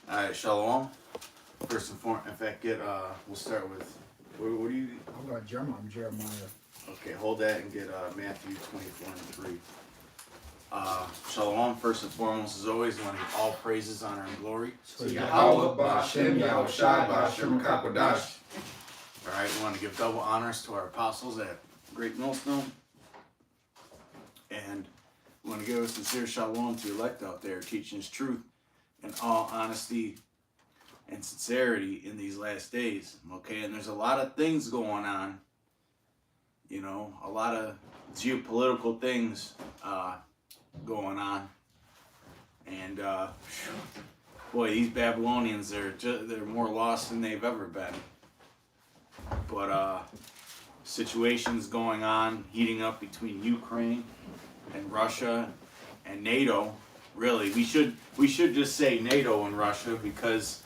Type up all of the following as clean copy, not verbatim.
All right, Shalom. First and foremost, in fact, we'll start with, what do you, I'm going Jeremiah. I'm Jeremiah. okay, hold that and get Matthew 24 and 3. Shalom, first and foremost, as always, wanting all praises, honor, and glory. So Yahweh, Ba'Shem, Yahushai, Ba'Shem, Kakodash. All right, we want to give double honors to our apostles at Great Millstone. And we want to give a sincere shalom to the elect out there, teaching his truth in all honesty and sincerity in these last days. Okay, and there's a lot of things going on, you know, a lot of geopolitical things going on. And boy, these Babylonians, they're more lost than they've ever been. But situations going on, heating up between Ukraine and Russia and NATO. Really, we should just say NATO and Russia, because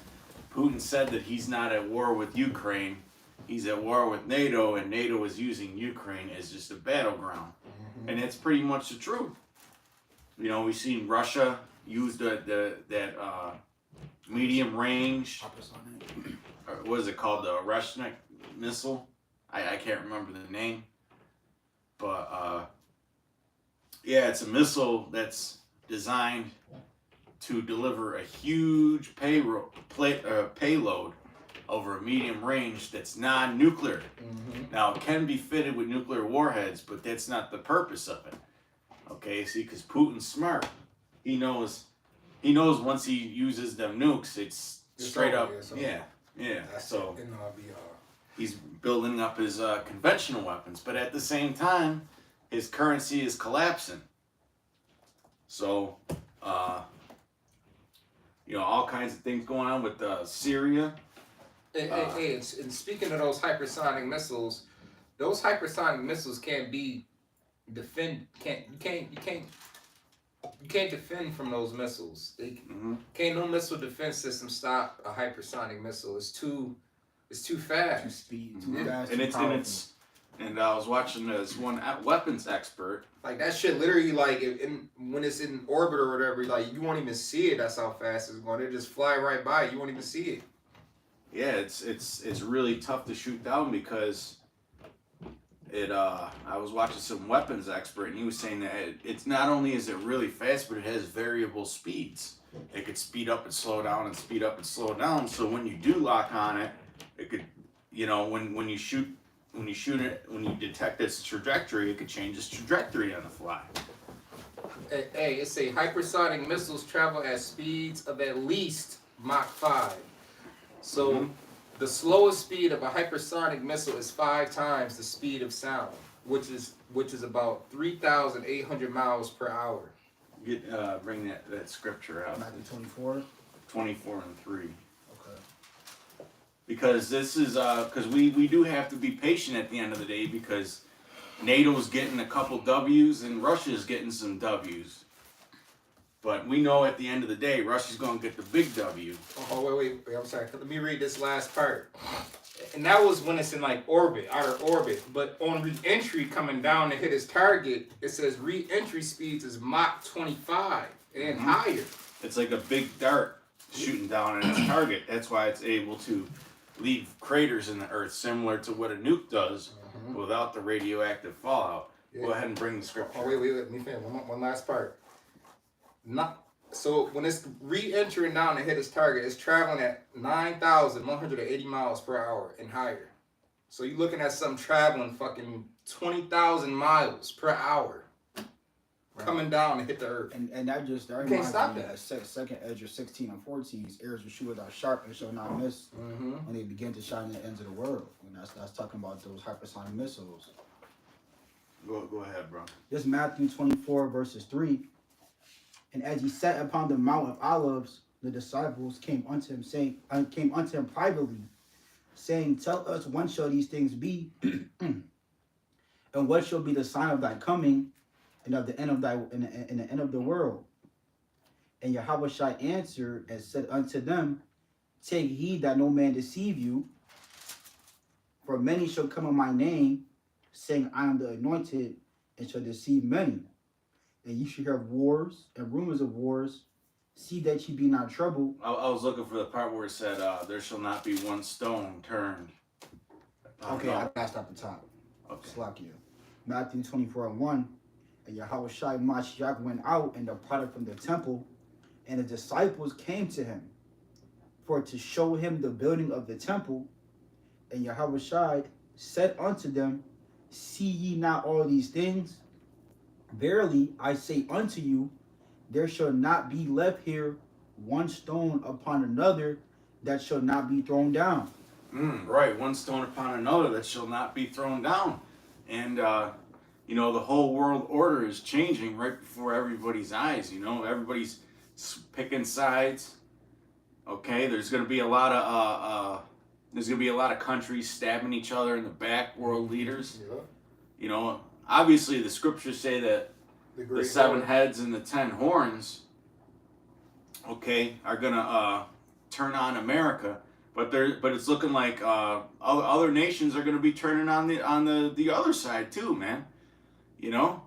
Putin said that he's not at war with Ukraine. He's at war with NATO, and NATO is using Ukraine as just a battleground. And it's pretty much the truth. You know, we've seen Russia use that medium range, what is it called, the Rushnik missile? I can't remember the name. But yeah, it's a missile that's designed to deliver a huge payload over a medium range that's non-nuclear. Now, it can be fitted with nuclear warheads, but that's not the purpose of it. Okay, see, because Putin's smart. He knows once he uses them nukes, it's straight up. Yeah. So he's building up his conventional weapons, but at the same time, his currency is collapsing. So, you know, all kinds of things going on with Syria. Hey, and speaking of those hypersonic missiles, those hypersonic missiles can't be you can't defend from those missiles. Can't no missile defense system stop a hypersonic missile. It's too fast. Too speed, too fast, And too powerful. And I was watching this one weapons expert. Like that shit, literally, like when it's in orbit or whatever, like you won't even see it. That's how fast it's going. It just fly right by. You won't even see it. Yeah, it's really tough to shoot down because I was watching some weapons expert, and he was saying that it's not only is it really fast, but it has variable speeds. It could speed up and slow down and speed up and slow down. So when you do lock on it, it could, you know, when you shoot it, when you detect its trajectory, it could change its trajectory on the fly. Hey, it's a hypersonic missiles travel at speeds of at least Mach 5. So the slowest speed of a hypersonic missile is 5 times the speed of sound, which is about 3,800 miles per hour. Bring that scripture out. Matthew 24. 24 and 3. Okay. Because this is because we do have to be patient at the end of the day, because NATO's getting a couple W's and Russia's getting some W's. But we know at the end of the day, Russia's going to get the big W. Oh, wait, I'm sorry. Let me read this last part. And that was when it's in like orbit, outer orbit. But on re-entry coming down to hit its target, it says re-entry speeds is Mach 25 and higher. It's like a big dart shooting down at its target. That's why it's able to leave craters in the earth, similar to what a nuke does, without the radioactive fallout. Yeah. Go ahead and bring the scripture. Oh, wait, let me finish. One last part. So when it's re-entering down to hit its target, it's traveling at 9,180 miles per hour and higher. So you're looking at something traveling fucking 20,000 miles per hour coming down to hit the earth. And that can't stop that. Second Ezra 16 and 14, arrows will shoot without sharp and shall not miss when they begin to shine in the ends of the world. And that's talking about those hypersonic missiles. Go ahead, bro. This Matthew 24 verses 3. And as he sat upon the Mount of Olives, the disciples came unto him privately, saying, Tell us, when shall these things be? And what shall be the sign of thy coming and of the end of the end of the world? And Yahushua answered and said unto them, Take heed that no man deceive you, for many shall come in my name, saying, I am the anointed, and shall deceive many. And you shall hear of wars and rumors of wars. See that ye be not troubled. I was looking for the part where it said, "There shall not be one stone turned." Okay, I got at the top. Okay. Slakia. Matthew 24:1. And Yahweh Shai Mashiach went out and departed from the temple, and the disciples came to him for to show him the building of the temple. And Yahweh Shai said unto them, See ye not all these things? Verily I say unto you, there shall not be left here one stone upon another that shall not be thrown down. Right, one stone upon another that shall not be thrown down. And, you know, the whole world order is changing right before everybody's eyes. You know, everybody's picking sides. Okay, there's going to be a lot of countries stabbing each other in the back, world leaders. Yeah. You know, obviously the scriptures say that the 7 heads and the 10 horns, okay, are gonna turn on America, but it's looking like other nations are gonna be turning on the other side too, man. You know,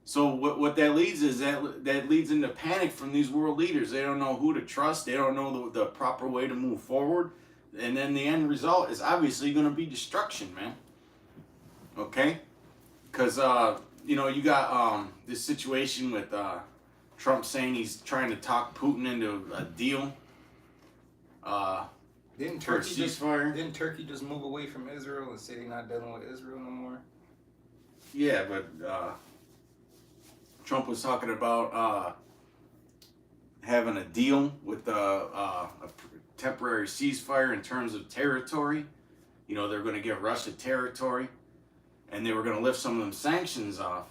so what that leads is that leads into panic from these world leaders. They don't know who to trust. They don't know the proper way to move forward, and then the end result is obviously gonna be destruction, man. Okay, because you know, you got this situation with Trump saying he's trying to talk Putin into a deal. Didn't for a Turkey just ceasefire. Didn't Turkey just move away from Israel and say they're not dealing with Israel no more? Yeah, but Trump was talking about having a deal with a temporary ceasefire in terms of territory. You know, they're going to give Russia territory, and they were going to lift some of them sanctions off.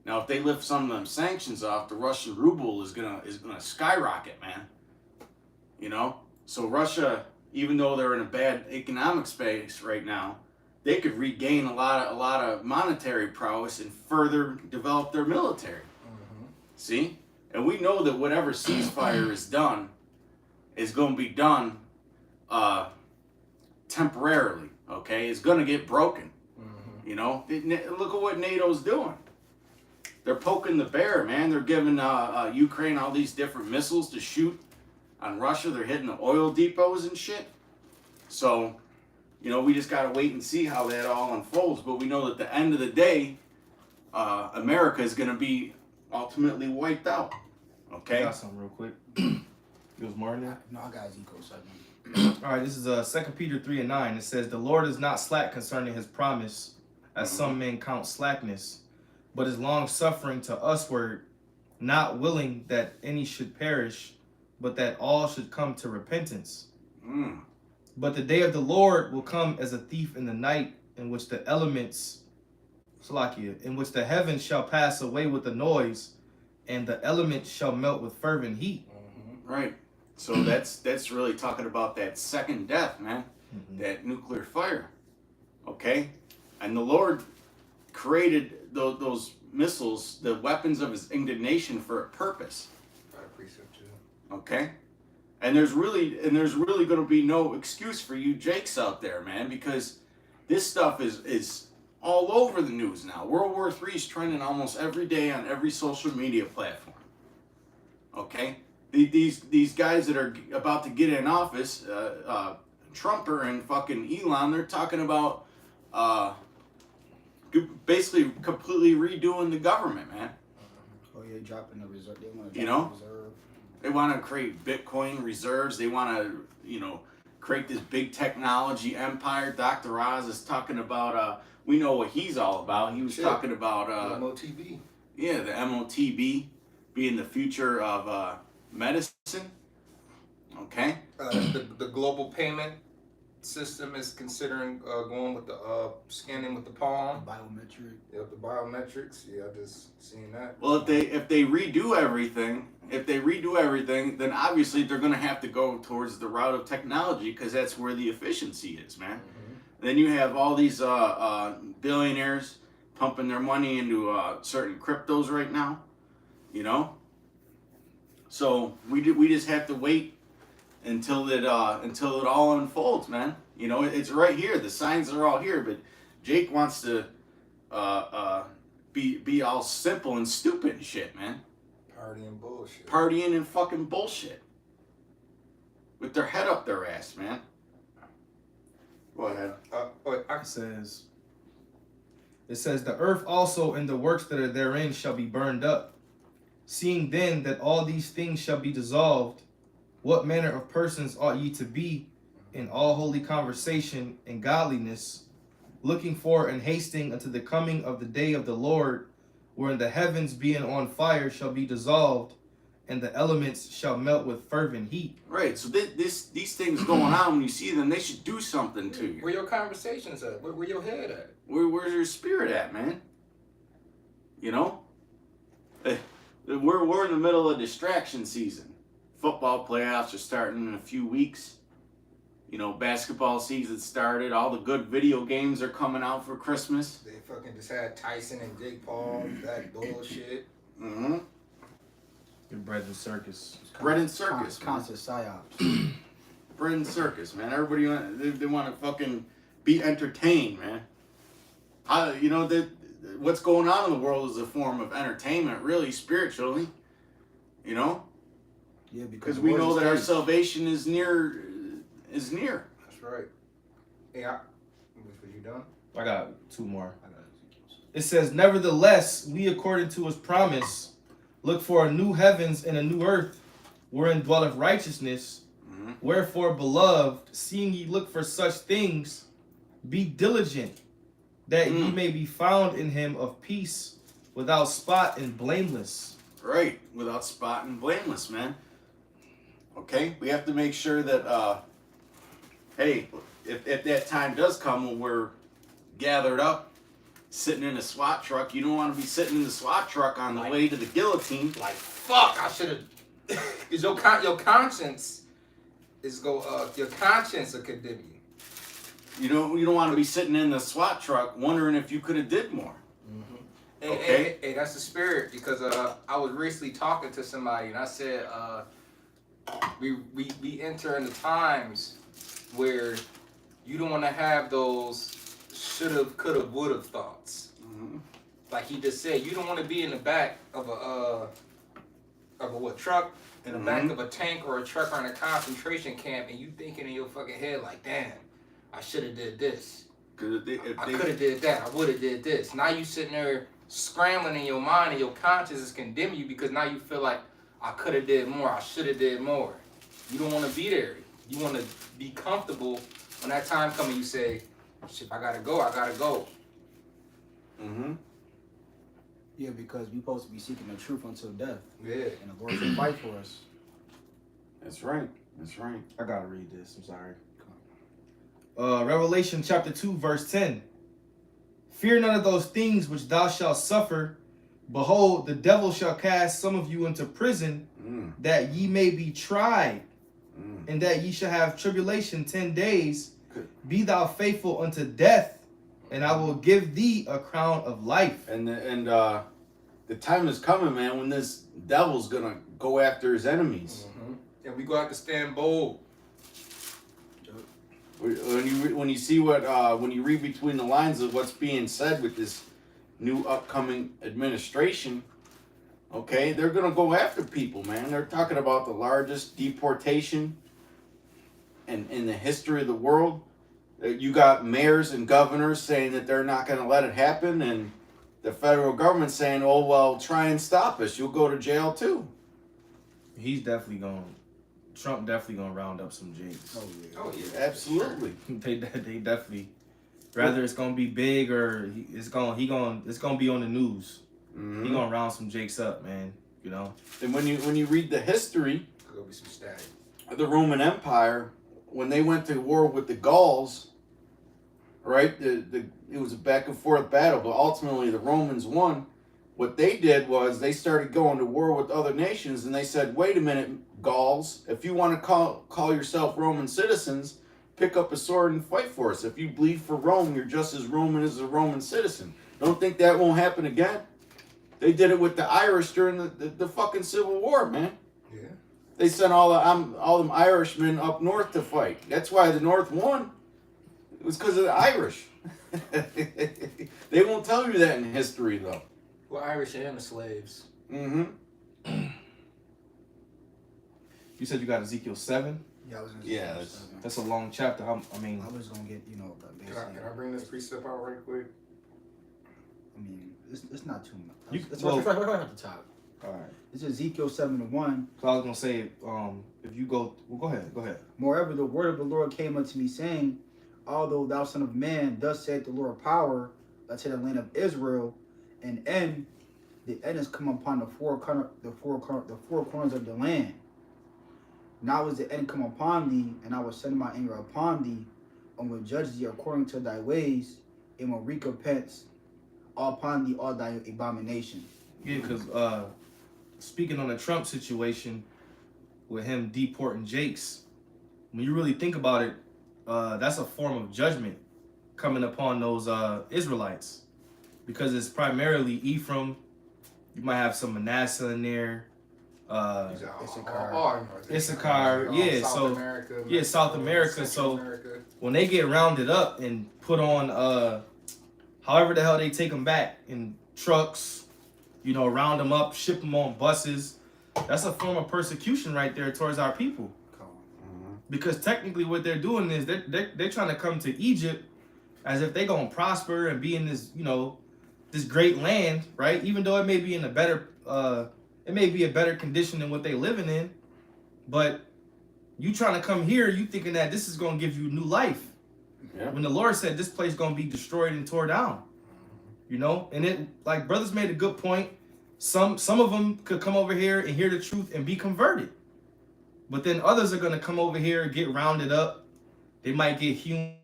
Now, if they lift some of them sanctions off, the Russian ruble is gonna skyrocket, man. You know, so Russia, even though they're in a bad economic space right now, they could regain a lot of monetary prowess and further develop their military. Mm-hmm. See, and we know that whatever ceasefire is done is going to be done temporarily. Okay, it's going to get broken. Mm-hmm. You know, look at what NATO's doing. They're poking the bear, man. They're giving Ukraine all these different missiles to shoot on Russia. They're hitting the oil depots and shit. So, you know, we just got to wait and see how that all unfolds. But we know that at the end of the day, America is going to be ultimately wiped out. Okay? I got something real quick. It was Martin. No, I got Eco 7. All right, this is 2 Peter 3:9. It says, "The Lord is not slack concerning his promise, as some men count slackness, but is long suffering to usward, not willing that any should perish, but that all should come to repentance. But the day of the Lord will come as a thief in the night, in which the elements, Salakia, in which the heavens shall pass away with a noise, and the elements shall melt with fervent heat." Mm-hmm. Right. So that's really talking about that second death, man. Mm-hmm. That nuclear fire. Okay? And the Lord created those missiles, the weapons of his indignation, for a purpose. I appreciate you. Okay? And there's really going to be no excuse for you Jakes out there, man, because this stuff is all over the news now. World War III is trending almost every day on every social media platform. Okay? These guys that are about to get in office, Trumper and fucking Elon, they're talking about basically completely redoing the government, man. Oh yeah, dropping the reserve. They want to You drop know? the reserve. They want to create Bitcoin reserves. They want to, you know, create this big technology empire. Dr. Oz is talking about, we know what he's all about. He was talking about, MOTB. yeah, the MOTB being the future of medicine. Okay? The global payment system is considering going with the scanning with the palm. Biometric. Yep, the biometrics. Yeah, I just seen that. Well, if they redo everything, then obviously they're going to have to go towards the route of technology because that's where the efficiency is, man. Mm-hmm. Then you have all these billionaires pumping their money into certain cryptos right now, you know. So we just have to wait until it all unfolds, man. You know, it's right here. The signs are all here, but Jake wants to be all simple and stupid and shit, man. Partying and fucking bullshit. With their head up their ass, man. Go ahead. It says, the earth also and the works that are therein shall be burned up. Seeing then that all these things shall be dissolved, what manner of persons ought ye to be in all holy conversation and godliness, looking for and hasting unto the coming of the day of the Lord, wherein the heavens being on fire shall be dissolved, and the elements shall melt with fervent heat. Right, so these things going on, when you see them, they should do something to you. Where your conversations at? Where your head at? Where's your spirit at, man? You know? We're in the middle of distraction season. Football playoffs are starting in a few weeks. You know, basketball season started. All the good video games are coming out for Christmas. They fucking just had Tyson and Jake Paul, that bullshit. Mm-hmm. Bread and circus. Bread and circus, Constant psyops. Bread and circus, man. Everybody they want to fucking be entertained, man. What's going on in the world is a form of entertainment, really, spiritually. You know? Yeah, because we know that our salvation is near. That's right. Yeah. Was you done? I got two more. It says, nevertheless, we according to his promise look for a new heavens and a new earth, wherein dwelleth righteousness. Mm-hmm. Wherefore, beloved, seeing ye look for such things, be diligent, that ye may be found in him of peace, without spot and blameless. Right, without spot and blameless, man. Okay, we have to make sure that, hey, if that time does come when we're gathered up, sitting in a SWAT truck, you don't want to be sitting in the SWAT truck on the way to the guillotine. Like, fuck, I should have. Because your conscience your conscience will condemn you. You don't want to be sitting in the SWAT truck wondering if you could have did more. Mm-hmm. Hey, that's the spirit. Because I was recently talking to somebody and I said, we enter into times where you don't want to have those should've, could've, would've thoughts. Mm-hmm. Like he just said, you don't want to be in the back of a truck, in the back of a tank or a truck or in a concentration camp, and you thinking in your fucking head like, damn, I should have did this. I could have did that. I would have did this. Now you sitting there scrambling in your mind, and your conscience is condemning you because now you feel like I could have did more. I should have did more. You don't want to be there. You want to be comfortable. When that time comes, you say, shit, if I gotta go, I gotta go. Mm-hmm. Yeah, because we're supposed to be seeking the truth until death. Yeah. And the Lord will fight for us. That's right. I gotta read this. I'm sorry. Revelation chapter 2, verse 10. Fear none of those things which thou shalt suffer. Behold, the devil shall cast some of you into prison, that ye may be tried, and that ye shall have tribulation 10 days. Be thou faithful unto death, and I will give thee a crown of life. And the time is coming, man, when this devil's gonna go after his enemies. Mm-hmm. And we gonna have to stand bold. When you see when you read between the lines of what's being said with this new upcoming administration, okay, they're gonna go after people, man. They're talking about the largest deportation in the history of the world. You got mayors and governors saying that they're not gonna let it happen, and the federal government saying, "Oh well, try and stop us. You'll go to jail too." Trump definitely gonna round up some Jakes. Oh yeah, absolutely. They definitely. Rather it's gonna be big or it's gonna be on the news. Mm-hmm. He gonna round some Jakes up, man. You know. And when you read the history, there'll be some static. Of the Roman Empire, when they went to war with the Gauls, right? It was a back and forth battle, but ultimately the Romans won. What they did was they started going to war with other nations, and they said, "Wait a minute, Gauls, if you want to call yourself Roman citizens, pick up a sword and fight for us. If you bleed for Rome, you're just as Roman as a Roman citizen." Don't think that won't happen again? They did it with the Irish during the fucking Civil War, man. Yeah. They sent all them Irishmen up north to fight. That's why the North won. It was because of the Irish. They won't tell you that in history, though. Well, Irish and the slaves. Mm-hmm. You said you got Ezekiel 7. Yeah, I was gonna Yeah, say that's- That's a long chapter. I mean, I was gonna get, you know, but Can basically, I bring this precept out right quick? I mean, it's not too much. You- It's well- right at the top. all right. It's Ezekiel 7:1. So I was gonna say, if you go, well, go ahead. Moreover, the word of the Lord came unto me, saying, although thou son of man, thus saith the Lord of power, unto the land of Israel, and end, the end has come upon the four corners of the land. Now is the end come upon thee, and I will send my anger upon thee, and will judge thee according to thy ways, and will recompense upon thee all thy abomination. Yeah, because speaking on the Trump situation with him deporting Jakes, when you really think about it, that's a form of judgment coming upon those Israelites, because it's primarily Ephraim. You might have some Manasseh in there. Issachar, yeah, South so- America, yeah, South America, Central so- America. When they get rounded up and put on, however the hell they take them back in trucks, you know, round them up, ship them on buses, that's a form of persecution right there towards our people. Because technically what they're doing is they're trying to come to Egypt as if they're going to prosper and be in this, you know, this great land, right? Even though it may be in a better, it may be a better condition than what they living in, but you trying to come here, you thinking that this is going to give you new life. Yeah. When the Lord said this place going to be destroyed and tore down, you know? And it, like brothers made a good point. Some of them could come over here and hear the truth and be converted. But then others are going to come over here, get rounded up. They might get hewn.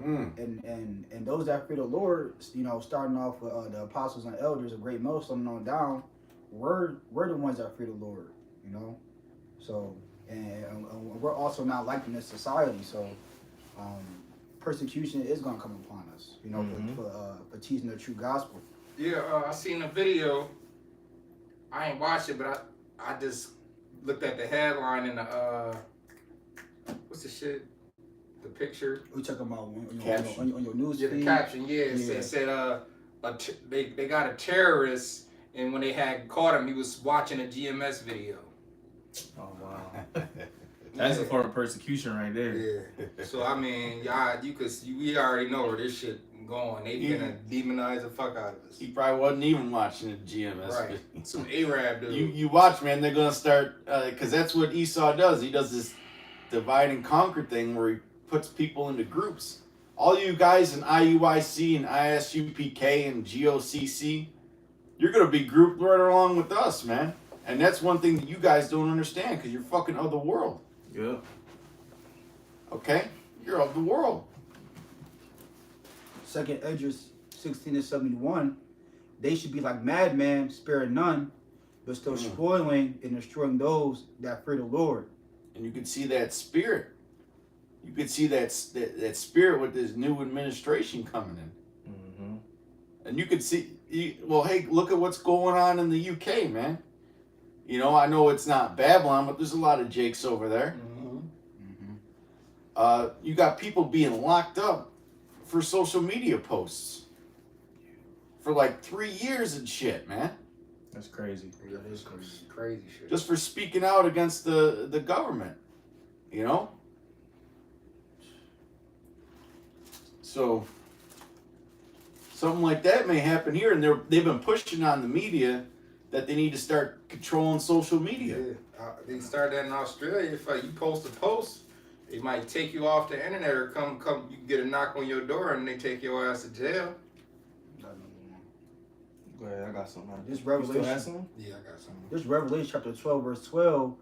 And those that fear the Lord, you know, starting off with the apostles and elders, a great millstone on down, we're the ones that fear the Lord, you know. So and we're also not like in this society. So persecution is gonna come upon us, you know, for teaching the true gospel. Yeah, I seen a video. I ain't watched it, but I just looked at the headline and the what's the shit? The picture. We talking about on your news Yeah, the feed. caption. Yeah, it said they got a terrorist, and when they had caught him, he was watching a GMS video. Oh, wow. That's a form of persecution right there. Yeah. So I mean, we already know where this shit going. They gonna demonize the fuck out of us. He probably wasn't even watching the GMS. Right. Some Arab dude. You watch, man. They're gonna start because that's what Esau does. He does this divide and conquer thing where he puts people into groups. All you guys in IUIC and ISUPK and GOCC, you're gonna be grouped right along with us, man. And that's one thing that you guys don't understand because you're fucking of the world. Yeah. Okay, you're of the world. Second Esdras 16:71, they should be like madmen, sparing none, but still spoiling and destroying those that fear the Lord. And you can see that spirit. You could see that spirit with this new administration coming in. Mm-hmm. And you could see, well, hey, look at what's going on in the UK, man. You know, I know it's not Babylon, but there's a lot of Jakes over there. You got people being locked up for social media posts for like 3 years and shit, man. That's crazy. Yeah, that is crazy shit. Just for speaking out against the government, you know? So something like that may happen here, and they've been pushing on the media that they need to start controlling social media. Yeah, they started that in Australia. If you post a post, they might take you off the internet or come. You get a knock on your door and they take your ass to jail. Go ahead, I got something. This You still have Revelation, something? Yeah, I got something. this Revelation chapter 12, verse 12,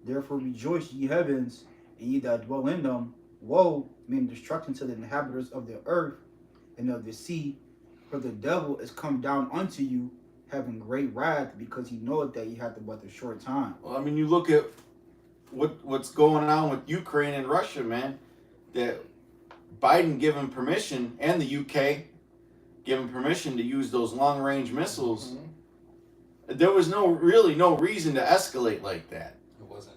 therefore rejoice ye heavens, and ye that dwell in them. Woe, meaning destruction to the inhabitants of the earth and of the sea, for the devil is come down unto you, having great wrath because he knew that he had to but a short time. Well, I mean, you look at what's going on with Ukraine and Russia, man. That Biden giving permission, and the UK giving permission to use those long-range missiles. Mm-hmm. There was no reason to escalate like that. It wasn't.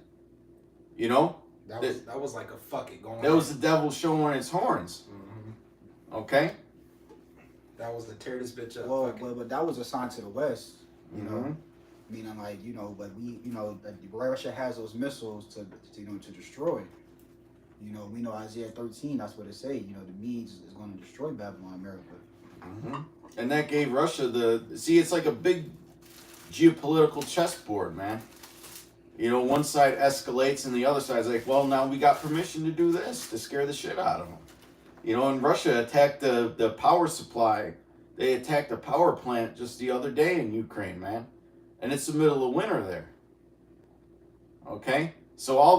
You know, That was like a fuck it going. that was the devil showing its horns. Mm-hmm. Okay. That was the tear this bitch up. Well, fuck it. but that was a sign to the West, you Mhm. know. Meaning, like, you know, but we, you know, that Russia has those missiles to destroy. You know, we know Isaiah 13. That's what it say. You know, the Medes is going to destroy Babylon, America. Mm-hmm. And that gave Russia it's like a big geopolitical chessboard, man. You know, one side escalates and the other side's like, well, now we got permission to do this, to scare the shit out of them. You know, and Russia attacked the power supply. They attacked a power plant just the other day in Ukraine, man. And it's the middle of winter there. Okay? So all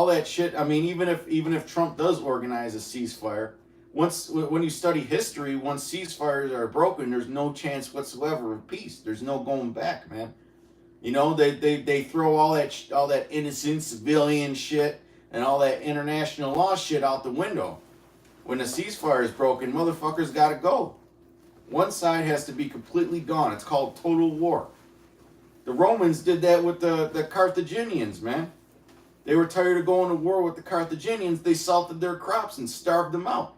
that shit, I mean, even if Trump does organize a ceasefire, when you study history, once ceasefires are broken, there's no chance whatsoever of peace. There's no going back, man. You know, they throw all that innocent civilian shit and all that international law shit out the window. When a ceasefire is broken, motherfuckers gotta go. One side has to be completely gone. It's called total war. The Romans did that with the Carthaginians, man. They were tired of going to war with the Carthaginians. They salted their crops and starved them out.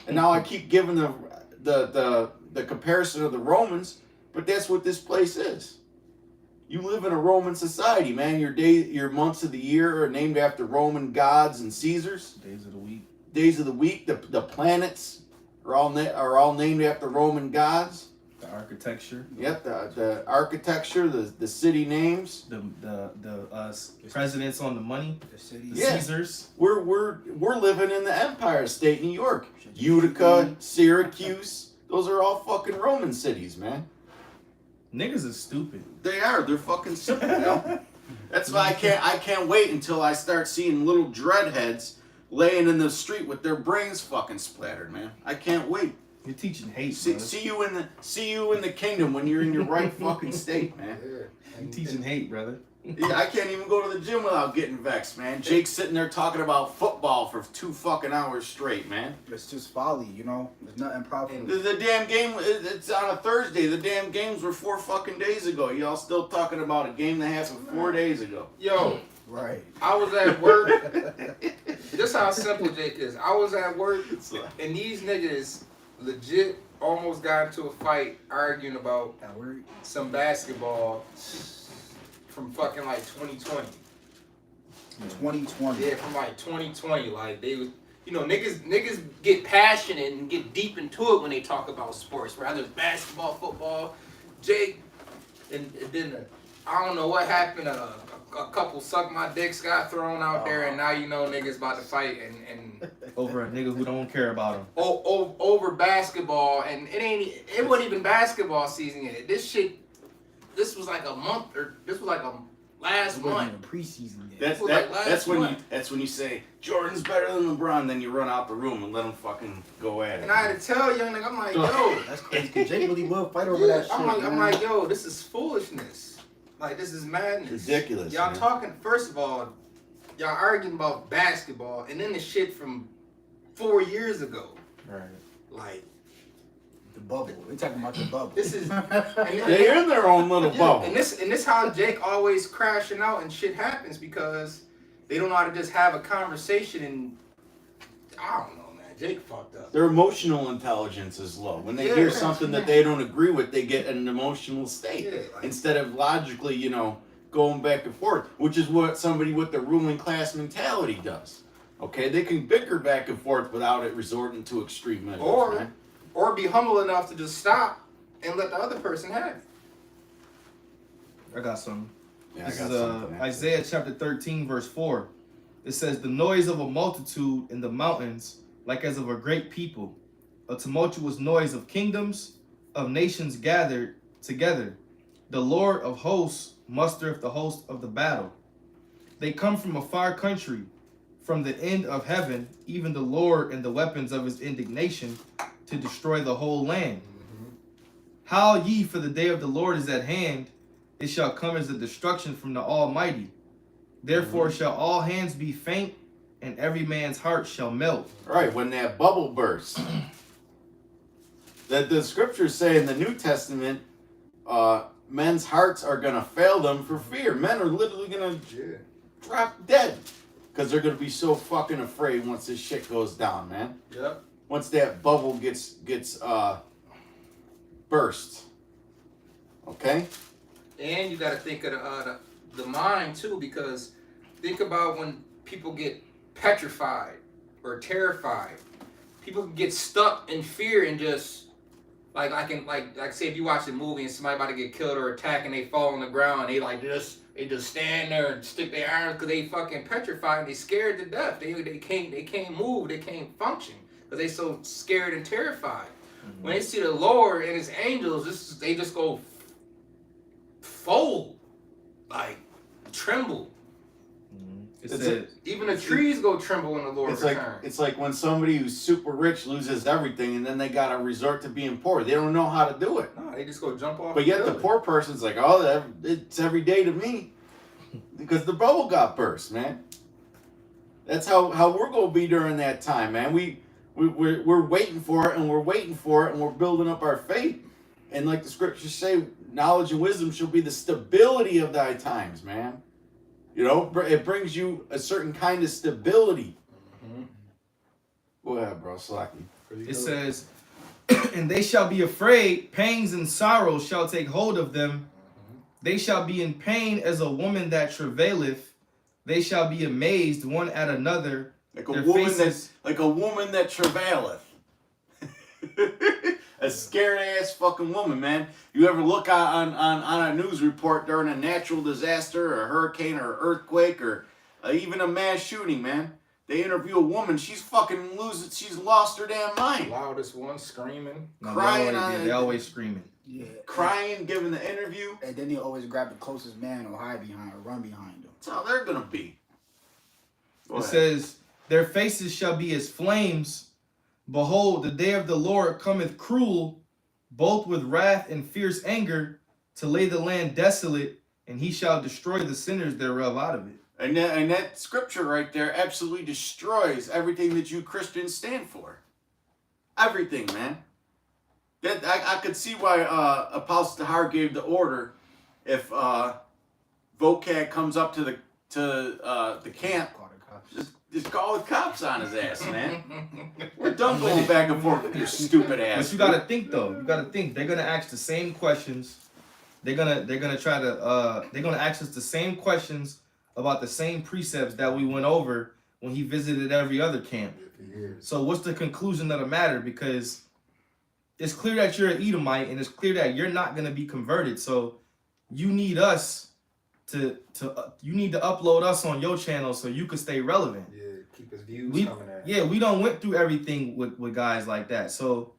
And now I keep giving the comparison of the Romans, but that's what this place is. You live in a Roman society, man. Your months of the year are named after Roman gods and Caesars. Days of the week. Days of the week, the planets are all named after Roman gods. The architecture. Yep, the architecture, the city names. The presidents on the money. The cities. The Yeah. Caesars. We're living in the Empire State, New York. Utica, Syracuse. Those are all fucking Roman cities, man. Niggas is stupid. They are. They're fucking stupid, yo. That's why I can't wait until I start seeing little dreadheads laying in the street with their brains fucking splattered, man. I can't wait. You're teaching hate, See you in the kingdom when you're in your right fucking state, man. Yeah. You're teaching hate, brother. Yeah, I can't even go to the gym without getting vexed, man. Jake's sitting there talking about football for 2 fucking hours straight, man. It's just folly, you know. There's nothing profitable. The damn game, it's on a Thursday. The damn games were 4 fucking days ago. Y'all still talking about a game and a half of 4 days ago. Yo, Right. I was at work. This how simple Jake is. I was at work, and these niggas legit almost got into a fight arguing about At work. some basketball from fucking like 2020. 2020. Yeah, from like 2020. Like they was, you know, niggas get passionate and get deep into it when they talk about sports. Whether it's basketball, football, Jake, and then I don't know what happened. A couple suck my dicks got thrown out there, and now you know niggas about to fight and Over a nigga who don't care about him. over basketball, and it wasn't even basketball season yet. This was like a month, or this was like a last It month. wasn't even preseason yet. That's when you say Jordan's better than LeBron. Then you run out the room and let him fucking go at it. And I had to tell young nigga, I'm like, yo, That's crazy. Cause Jake really will fight over that shit. I'm like, yo, this is foolishness. Like, this is madness. Ridiculous. Y'all man. talking, first of all, y'all arguing about basketball, and then the shit from 4 years ago. Right. Like, The bubble. We're talking about the bubble. this is, They're in their own little bubble. and this how Jake always crashing out and shit happens, because they don't know how to just have a conversation, and I don't know, man. Jake fucked up. Their emotional intelligence is low. When they Yeah, hear yeah. something that they don't agree with, they get in an emotional state. Yeah, like- Instead of logically, going back and forth, which is what somebody with the ruling class mentality does. Okay? They can bicker back and forth without it resorting to extreme measures, man. Or be humble enough to just stop and let the other person have it. I got some. Yeah, This I got is something. Isaiah chapter 13, verse 4. It says, the noise of a multitude in the mountains, like as of a great people, a tumultuous noise of kingdoms, of nations gathered together. The Lord of hosts mustereth the host of the battle. They come from a far country, from the end of heaven, even the Lord and the weapons of his indignation, to destroy the whole land. Howl ye, for the day of the Lord is at hand. It shall come as a destruction from the Almighty. Therefore shall all hands be faint, and every man's heart shall melt. Right, when that bubble bursts. That the scriptures say in the New Testament, men's hearts are gonna fail them for fear. Men are literally gonna drop dead because they're gonna be so fucking afraid once this shit goes down, man. Yep. Once that bubble gets burst. Okay. And you got to think of the mind too, because think about when people get petrified or terrified. People can get stuck in fear and just like say if you watch a movie and somebody about to get killed or attacked and they fall on the ground and they just stand there and stick their arms because they fucking petrified and they scared to death. They can't move, they can't function because they so scared and terrified. Mm-hmm. When they see the Lord and His angels, they just go fold, like tremble. Even the trees go tremble when the Lord returns. It's like when somebody who's super rich loses everything and then they gotta resort to being poor. They don't know how to do it. No, they just go jump off. But yet the poor person's like, oh, it's every day to me. Because the bubble got burst, man. That's how we're gonna be during that time, man. We're waiting for it and we're waiting for it and we're building up our faith. And like the scriptures say, knowledge and wisdom shall be the stability of thy times, man. You know, it brings you a certain kind of stability. Mm-hmm. Go ahead, bro. Slacky. It says, and they shall be afraid, pangs and sorrows shall take hold of them. They shall be in pain as a woman that travaileth. They shall be amazed one at another. Like a woman that travaileth. A scared ass fucking woman, man. You ever look on a news report during a natural disaster or a hurricane or earthquake or even a mass shooting, man? They interview a woman, she's fucking she's lost her damn mind. Loudest one screaming. Crying. They always screaming. Yeah. Crying, giving the interview. And then they always grab the closest man or hide behind or run behind them. That's how they're gonna be. It says, their faces shall be as flames. Behold, the day of the Lord cometh cruel, both with wrath and fierce anger, to lay the land desolate, and He shall destroy the sinners thereof out of it. And that scripture right there absolutely destroys everything that you Christians stand for. Everything, man. That I could see why Apostle Tahar gave the order if Vocad comes up to the camp. Just call the cops on his ass, man. We're done going back and forth with your stupid ass. But you gotta think though. You gotta think. They're gonna ask the same questions. They're gonna try to they're gonna ask us the same questions about the same precepts that we went over when he visited every other camp. So what's the conclusion of the matter? Because it's clear that you're an Edomite and it's clear that you're not gonna be converted. So you need us to upload us on your channel so you can stay relevant. Yeah, keep his views coming at. Yeah, we don't went through everything with guys like that. So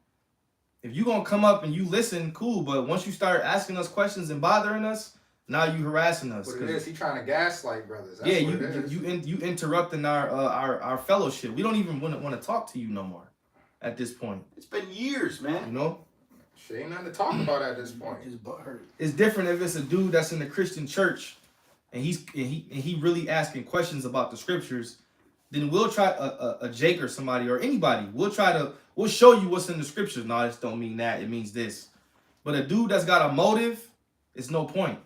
if you gonna come up and you listen, cool. But once you start asking us questions and bothering us, now you harassing us. What it is, he trying to gaslight brothers. That's yeah, what you interrupting our fellowship. We don't even want to talk to you no more at this point. It's been years, man. You know? Shit ain't nothing to talk about at this point. His butt hurt. It's different if it's a dude that's in the Christian church and he really asking questions about the scriptures. Then we'll try a Jake or somebody or anybody. We'll show you what's in the scriptures. No, this don't mean that. It means this. But a dude that's got a motive, it's no point.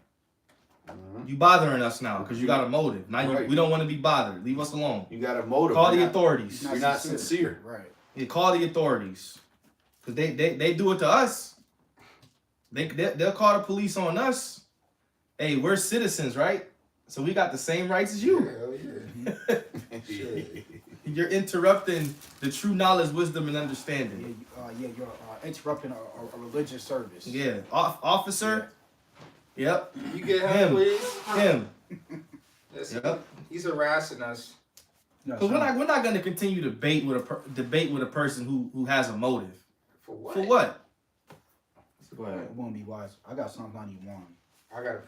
You bothering us now because you got a motive. Now we don't want to be bothered. Leave us alone. You got a motive. Call the authorities. You're not sincere. Right. You call the authorities. Because they do it to us. They'll call the police on us. Hey, we're citizens, right? So we got the same rights as you. Hell yeah. You're interrupting the true knowledge, wisdom, and understanding. You're interrupting a religious service. Yeah. Officer. Yeah. Yep. You get him, please. Him. Yes, Yep. He's harassing us. Because we're not going to continue to debate with a person who has a motive. For what? For what? Go ahead. It won't be wise. I got Psalm 91. I got a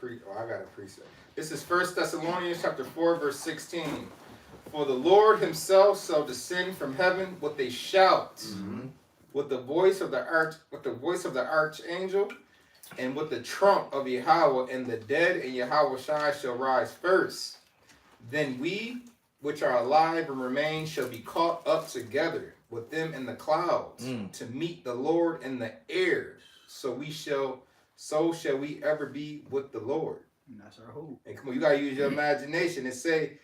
precept. This is 1 Thessalonians chapter 4, verse 16. For the Lord himself shall descend from heaven with a shout, with the voice of the archangel, and with the trump of Yahweh, and the dead and Yahweh Shai shall rise first. Then we which are alive and remain shall be caught up together with them in the clouds to meet the Lord in the air. So shall we ever be with the Lord. And that's our hope. And come on, you gotta use your imagination. It says,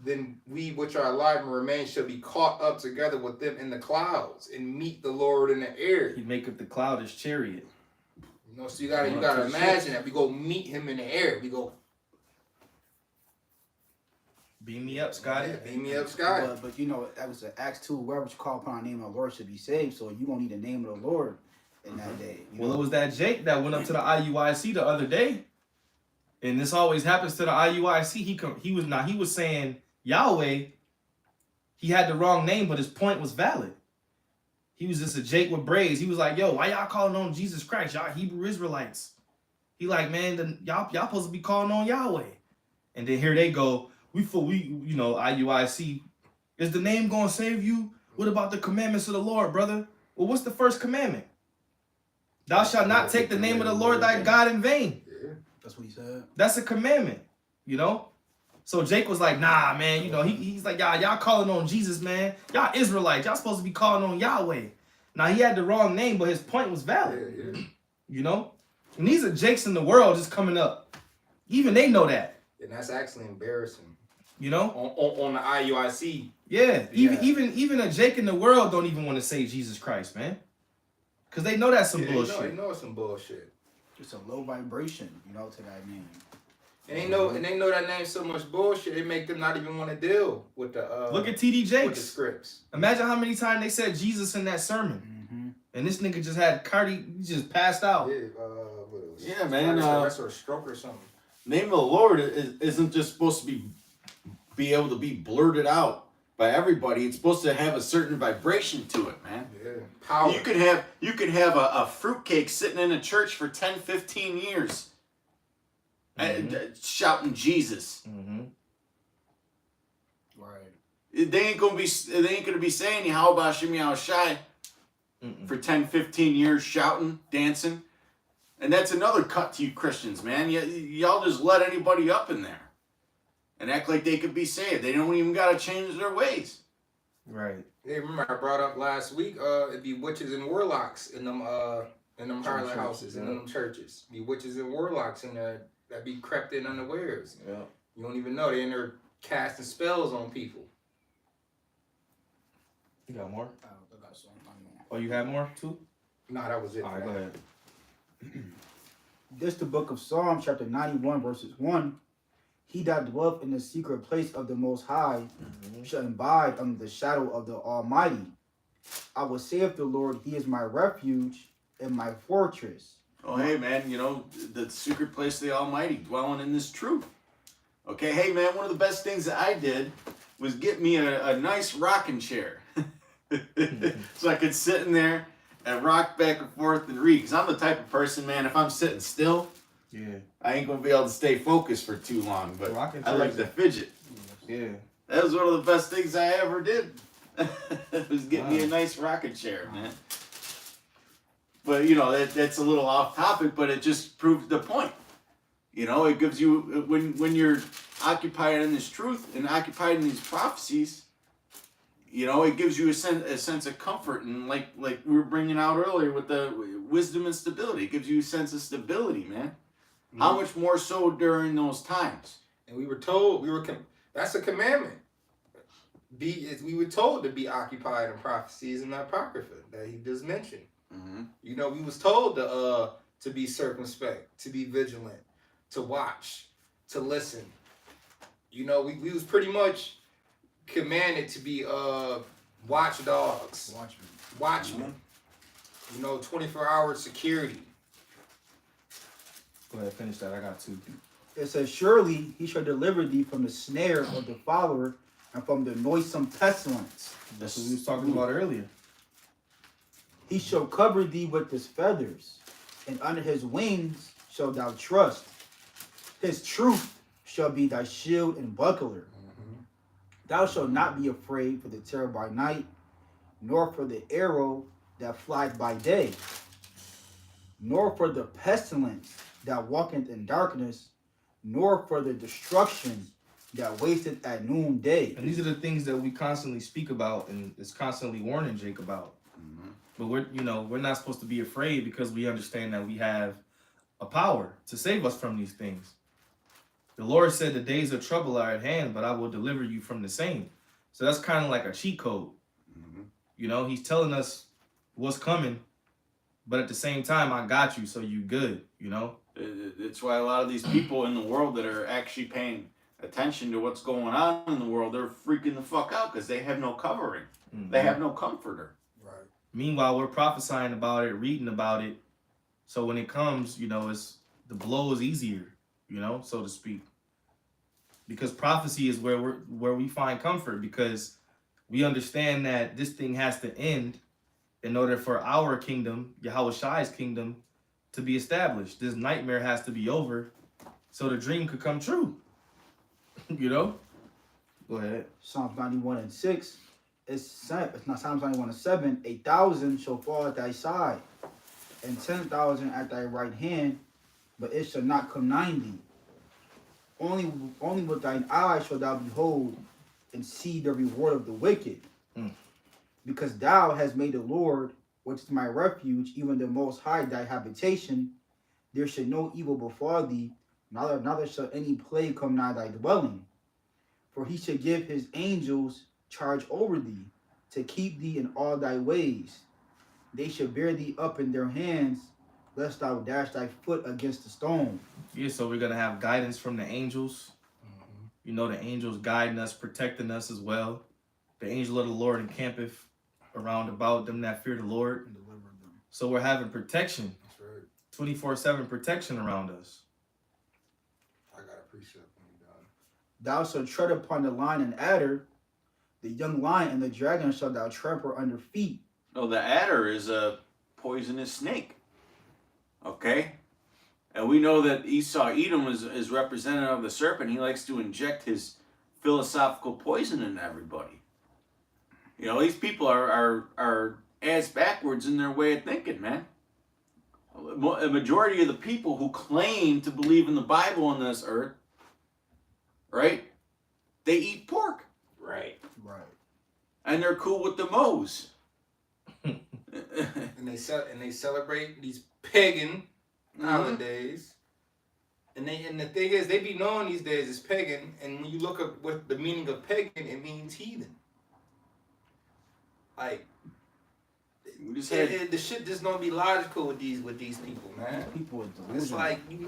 then we which are alive and remain shall be caught up together with them in the clouds and meet the Lord in the air. He maketh the cloud his chariot. You know, so you gotta imagine that we go meet him in the air. We go, Beam me up, Scotty. yeah, beam me up, Scotty. But you know, that was Acts 2, whoever you call upon the name of the Lord should be saved. So you gonna need the name of the Lord in that day. Well, it was that Jake that went up to the IUIC the other day. And this always happens to the IUIC. He was saying Yahweh. He had the wrong name, but his point was valid. He was just a Jake with braids. He was like, yo, why y'all calling on Jesus Christ? Y'all Hebrew Israelites. He like, man, y'all supposed to be calling on Yahweh. And then here they go. IUIC. Is the name going to save you? What about the commandments of the Lord, brother? Well, what's the first commandment? Thou shalt not take the name of the Lord thy God in vain. Yeah. That's what he said. That's a commandment, So Jake was like, nah, man, he's like, y'all calling on Jesus, man. Y'all Israelites. Y'all supposed to be calling on Yahweh. Now, he had the wrong name, but his point was valid. Yeah. And these are Jakes in the world just coming up. Even they know that. And that's actually embarrassing. You know? On the IUIC. Yeah. Even a Jake in the world don't even want to say Jesus Christ, man. Because they know that's some bullshit. They know it's some bullshit. It's a low vibration, to that name. And they know that name's so much bullshit, it make them not even want to deal with the Look at TD Jakes. with the scripts. Imagine how many times they said Jesus in that sermon. Mm-hmm. And this nigga just had he just passed out. Yeah, man. Or stroke or something. Name of the Lord isn't just supposed to be able to be blurted out by everybody. It's supposed to have a certain vibration to it, man. Yeah. Power. You could have a fruitcake sitting in a church for 10, 15 years and shouting Jesus. Mm-hmm. Right. They ain't gonna be saying Yahweh Shem Yahweh Shai for 10, 15 years shouting, dancing. And that's another cut to you Christians, man. Y'all just let anybody up in there and act like they could be saved. They don't even gotta change their ways. Right. Hey, remember I brought up last week, it'd be witches and warlocks in them harlot houses, in them churches. Be witches and warlocks in there that be crept in unawares. Yeah. You don't even know. They in there casting spells on people. You got more? I got some. Oh, you had more too? Nah, that was it. All right, go ahead. This the book of Psalms, chapter 91, verses 1. He that dwelleth in the secret place of the Most High shall abide under the shadow of the Almighty. I will say of the Lord, he is my refuge and my fortress. Oh, hey, man, the secret place of the Almighty, dwelling in this truth. Okay, hey, man, one of the best things that I did was get me a nice rocking chair. So I could sit in there and rock back and forth and read. Because I'm the type of person, man, if I'm sitting still, I ain't going to be able to stay focused for too long. But I like to fidget. Yeah. That was one of the best things I ever did. Was get me a nice rocking chair, man. But, that's a little off topic, but it just proves the point. It gives you, when you're occupied in this truth and occupied in these prophecies, it gives you a sense of comfort. And like we were bringing out earlier with the wisdom and stability, it gives you a sense of stability, man. Mm-hmm. How much more so during those times? And we were told, that's a commandment. We were told to be occupied in prophecies and Apocrypha that he just mentioned. Mm-hmm. We was told to be circumspect, to be vigilant, to watch, to listen. We was pretty much commanded to be watchdogs, watchmen. 24-hour security. Go ahead, finish that. I got two. It says, surely he shall deliver thee from the snare of the fowler and from the noisome pestilence. That's what we was talking about earlier. He shall cover thee with his feathers, and under his wings shalt thou trust. His truth shall be thy shield and buckler. Mm-hmm. Thou shalt not be afraid for the terror by night, nor for the arrow that flieth by day, nor for the pestilence that walketh in darkness, nor for the destruction that wasteth at noonday. And these are the things that we constantly speak about and is constantly warning Jake about. But we're not supposed to be afraid because we understand that we have a power to save us from these things. The Lord said the days of trouble are at hand, but I will deliver you from the same. So that's kind of like a cheat code. He's telling us what's coming, but at the same time, I got you, so you good, It's why a lot of these people in the world that are actually paying attention to what's going on in the world, they're freaking the fuck out because they have no covering. They have no comforter. Right. Meanwhile, we're prophesying about it, reading about it. So when it comes, it's the blow is easier, so to speak. Because prophecy is where we find comfort, because we understand that this thing has to end in order for our kingdom, Yahweh Shai's kingdom, to be established. This nightmare has to be over so the dream could come true. Go ahead. Psalms 91:6. It's not Psalms 91:7. 1,000 shall fall at thy side, and 10,000 at thy right hand, but it shall not come nigh thee. Only with thine eyes shalt thou behold and see the reward of the wicked. Because thou hast made the Lord, which is my refuge, even the Most High, thy habitation. There shall no evil befall thee, neither shall any plague come nigh thy dwelling. For he shall give his angels charge over thee, to keep thee in all thy ways. They shall bear thee up in their hands, lest thou dash thy foot against a stone. Yeah, so we're going to have guidance from the angels. The angels guiding us, protecting us as well. The angel of the Lord encampeth around about them that fear the Lord. And deliver them. So we're having protection. That's right. 24/7 protection around us. I got a precept when you're done. Thou shalt tread upon the lion and adder, the young lion and the dragon shalt thou trample under feet. No, the adder is a poisonous snake. Okay? And we know that Esau Edom is representative of the serpent. He likes to inject his philosophical poison in everybody. These people are ass backwards in their way of thinking, man. A majority of the people who claim to believe in the Bible on this earth, right? They eat pork. Right. Right. And they're cool with the Moes. And they celebrate these pagan holidays. And the thing is, they be known these days as pagan, and when you look up what the meaning of pagan, it means heathen. Like, the shit just don't be logical with these people, man. People are delusional. It's like you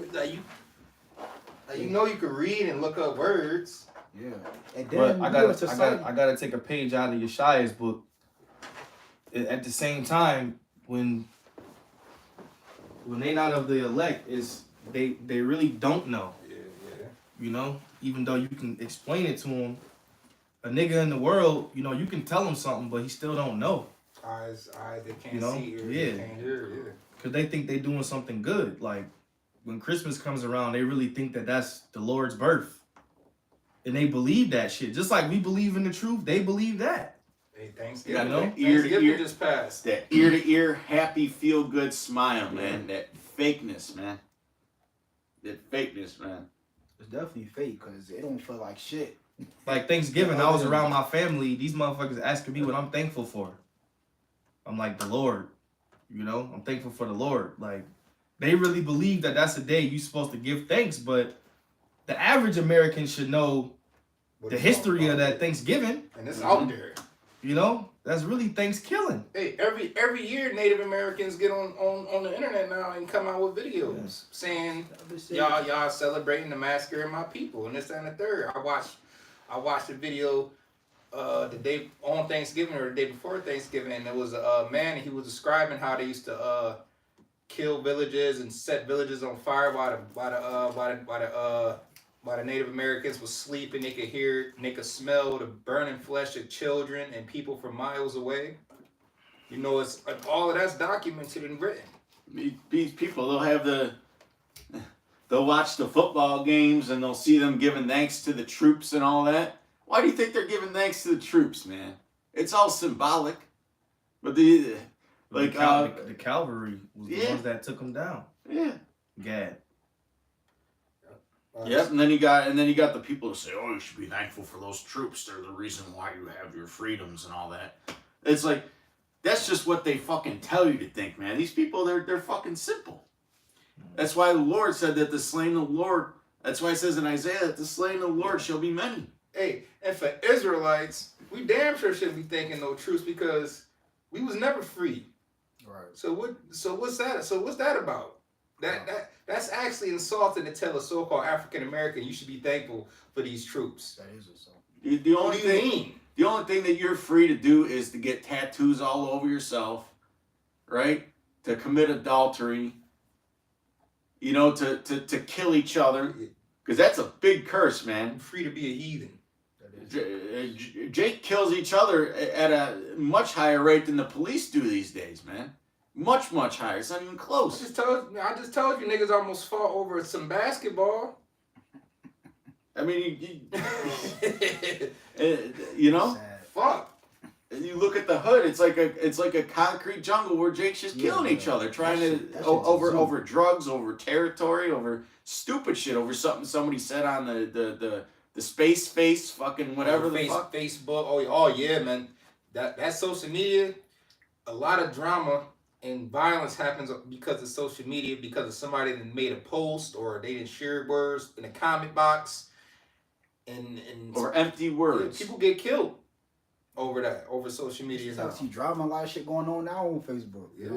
can read and look up words. Yeah. And But then I gotta take a page out of Yeshaya's book. At the same time, when they not of the elect, is they really don't know. Yeah. Even though you can explain it to them, a nigga in the world, you can tell him something, but he still don't know. Eyes they can't see, ears they can't hear, yeah. Because they think they doing something good. Like, when Christmas comes around, they really think that that's the Lord's birth. And they believe that shit. Just like we believe in the truth, they believe that. Hey, Thanksgiving, ear to ear just passed. That ear to ear, happy, feel good smile, man. That fakeness, man. It's definitely fake because it don't feel like shit. Like Thanksgiving, I was around my family. These motherfuckers asking me what I'm thankful for. I'm like, the Lord. I'm thankful for the Lord. Like, they really believe that that's a day you're supposed to give thanks, but the average American should know the history of that Thanksgiving. And it's out there. That's really Thanksgiving. Hey, every year Native Americans get on the internet now and come out with videos saying y'all celebrating the massacre of my people and this that, and the third. I watched a video the day on Thanksgiving or the day before Thanksgiving, and there was a man, and he was describing how they used to kill villages and set villages on fire while the Native Americans was sleeping. They could hear and they could smell the burning flesh of children and people from miles away. It's all of that's documented and written. These people, they'll watch the football games and they'll see them giving thanks to the troops and all that. Why do you think they're giving thanks to the troops, man? It's all symbolic. But Like the cavalry was the yeah. ones that took them down. Yeah. Gad. Yep, and then you got the people who say, "Oh, you should be thankful for those troops. They're the reason why you have your freedoms and all that." It's like that's just what they fucking tell you to think, man. These people, they're fucking simple. That's why the Lord said that the slain of the Lord. That's why it says in Isaiah that the slain of the Lord shall be many. Hey, and for Israelites, we damn sure shouldn't be thinking no truce because we was never free. Right. So what's that? So what's that about? That's actually insulting to tell a so-called African American you should be thankful for these troops. That is assault. The only What do you thing, mean? the only thing that you're free to do is to get tattoos all over yourself, right? To commit adultery. You know, to kill each other, because that's a big curse, man. I'm free to be a heathen. Jake kills each other at a much higher rate than the police do these days, man. Much higher. It's not even close. I just told you niggas almost fought over some basketball. I mean, you know, Sad. Fuck. you look at the hood. It's like a concrete jungle where Jake's just killing each other, trying that shit's over drugs, over territory, over stupid shit, over something somebody said on the space face, fucking whatever the fuck. Facebook. Oh yeah, man. That social media, a lot of drama and violence happens because of social media, because of somebody that made a post or they didn't share words in a comment box, and Or empty words. people get killed over social media. I see drama, a lot of shit going on now on Facebook. Yeah.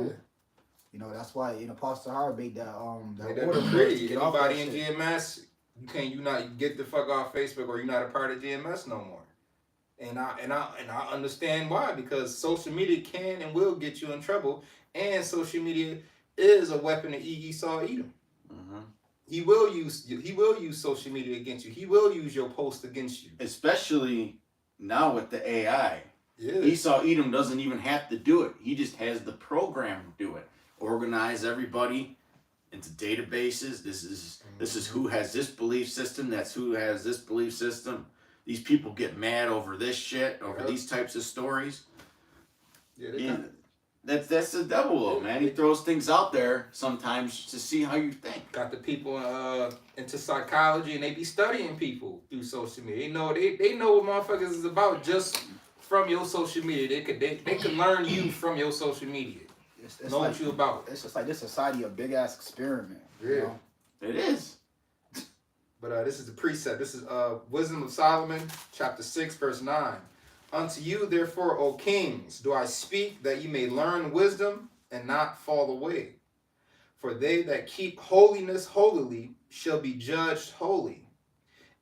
You know, that's why Pastor Howard made that That order for us to pretty. get off that Anybody in shit. GMS, you not get the fuck off Facebook or you're not a part of GMS no more. And I understand why, because social media can and will get you in trouble, and social media is a weapon of Esau Edom. Mm-hmm. He will use social media against you. He will use your post against you. Especially now with the AI. Yeah. Esau Edom doesn't even have to do it. He just has the program do it. Organize everybody into databases. This is who has this belief system. That's who has this belief system. These people get mad over this shit, over these types of stories. Yeah, That's the devil, though, man. He throws things out there sometimes to see how you think. got the people into psychology, and they be studying people through social media. They know what motherfuckers is about just from your social media. They could learn you from your social media. It's Know like, what you about. it's just like this society a big ass experiment. You Yeah. know? It is. But this is the precept. This is Wisdom of Solomon, chapter 6, verse 9. Unto you, therefore, O kings, do I speak that you may learn wisdom and not fall away. For they that keep holiness holily shall be judged holy.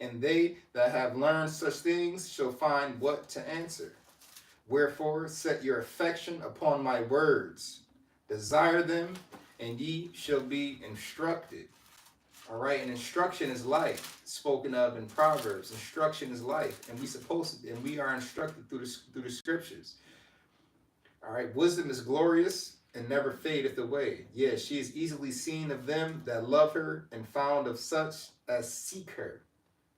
And they that have learned such things shall find what to answer. Wherefore, set your affection upon my words. Desire them, and ye shall be instructed. All right, and instruction is life, spoken of in Proverbs. Instruction is life, and we are instructed through the scriptures. All right, wisdom is glorious and never fadeth away. Yes, she is easily seen of them that love her, and found of such as seek her.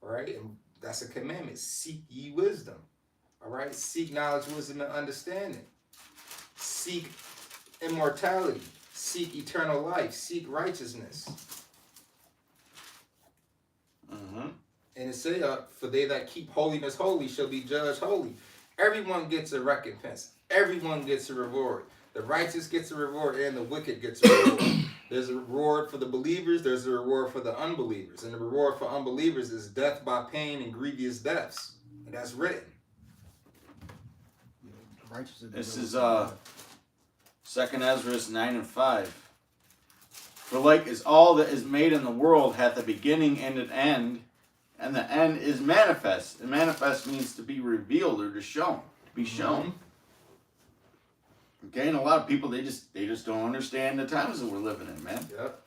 All right, and that's a commandment. Seek ye wisdom. All right, seek knowledge, wisdom, and understanding. Seek immortality. Seek eternal life. Seek righteousness. Mm-hmm. And it says, for they that keep holiness holy shall be judged holy. Everyone gets a recompense. Everyone gets a reward. The righteous gets a reward and the wicked gets a reward. There's a reward for the believers. There's a reward for the unbelievers. And the reward for unbelievers is death by pain and grievous deaths. And that's written. This is 2nd Ezra 9 and 5. For like as all that is made in the world hath a beginning and an end, and the end is manifest. And manifest means to be revealed or to shown, to be shown. Okay, and a lot of people they just don't understand the times that we're living in, man. Yep.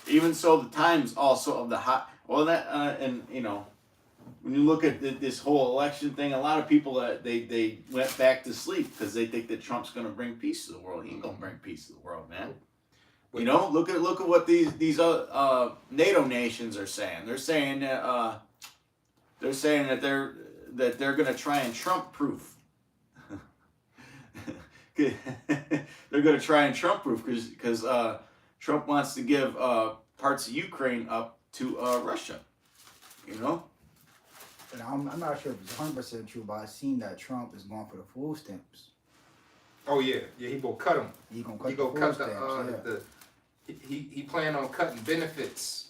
Even so, the times also of the hot. Well, that and you know, when you look at this whole election thing, a lot of people they went back to sleep because they think that Trump's going to bring peace to the world. He ain't going to bring peace to the world, man. You know, look at what these NATO nations are saying. They're saying that they're going to try and Trump proof. they're gonna try and Trump-proof because Trump wants to give parts of Ukraine up to Russia. You know. And I'm not sure if it's 100% true, but I seen that Trump is going for the food stamps. Oh yeah, he gonna cut them. He gonna cut He the gonna food cut stamps. he plan on cutting benefits,